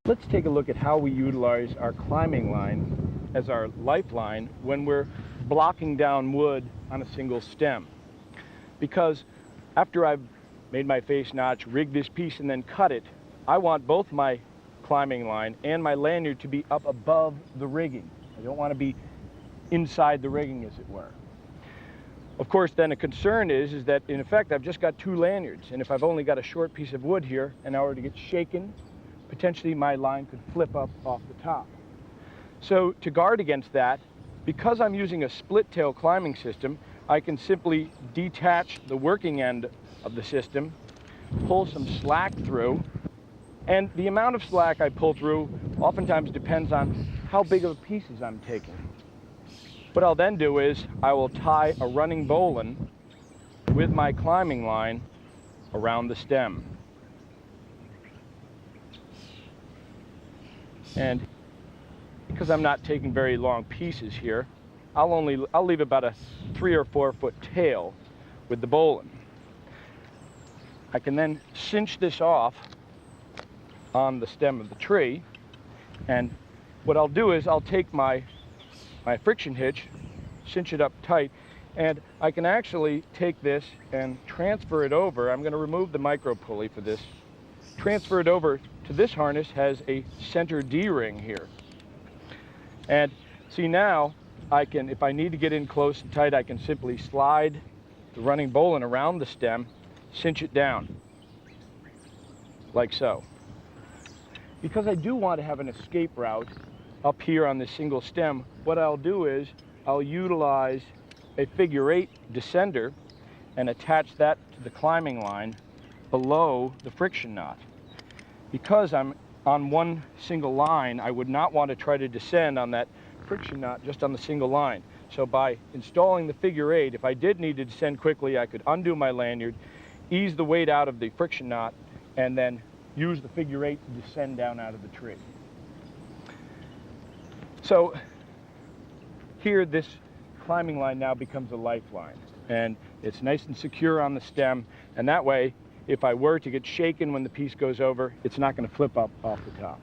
Let's take a look at how we utilize our climbing line as our lifeline when we're blocking down wood on a single stem. Because after I've made my face notch, rigged this piece, and then cut it, I want both my climbing line and my lanyard to be up above the rigging. I don't want to be inside the rigging, as it were. Of course, then a concern is that in effect I've just got two lanyards, and if I've only got a short piece of wood here and I were to get shaken, potentially my line could flip up off the top. So to guard against that, because I'm using a split tail climbing system, I can simply detach the working end of the system, pull some slack through, and the amount of slack I pull through oftentimes depends on how big of pieces I'm taking. What I'll then do is I will tie a running bowline with my climbing line around the stem. And because I'm not taking very long pieces here, I'll leave about a 3 or 4 foot tail with the bowline. I can then cinch this off on the stem of the tree, and what I'll do is I'll take my friction hitch, cinch it up tight, and I can actually take this and transfer it over. I'm going to remove the micro pulley for this. Transfer it over to this harness, has a center D-ring here. And see, now I can, if I need to get in close and tight, I can simply slide the running bowline around the stem, cinch it down, like so. Because I do want to have an escape route up here on this single stem, what I'll do is I'll utilize a figure-8 descender and attach that to the climbing line below the friction knot. Because I'm on one single line, I would not want to try to descend on that friction knot just on the single line. So by installing the figure-8, if I did need to descend quickly, I could undo my lanyard, ease the weight out of the friction knot, and then use the figure-8 to descend down out of the tree. So here, this climbing line now becomes a lifeline, and it's nice and secure on the stem, and that way, if I were to get shaken when the piece goes over, it's not going to flip up off the top.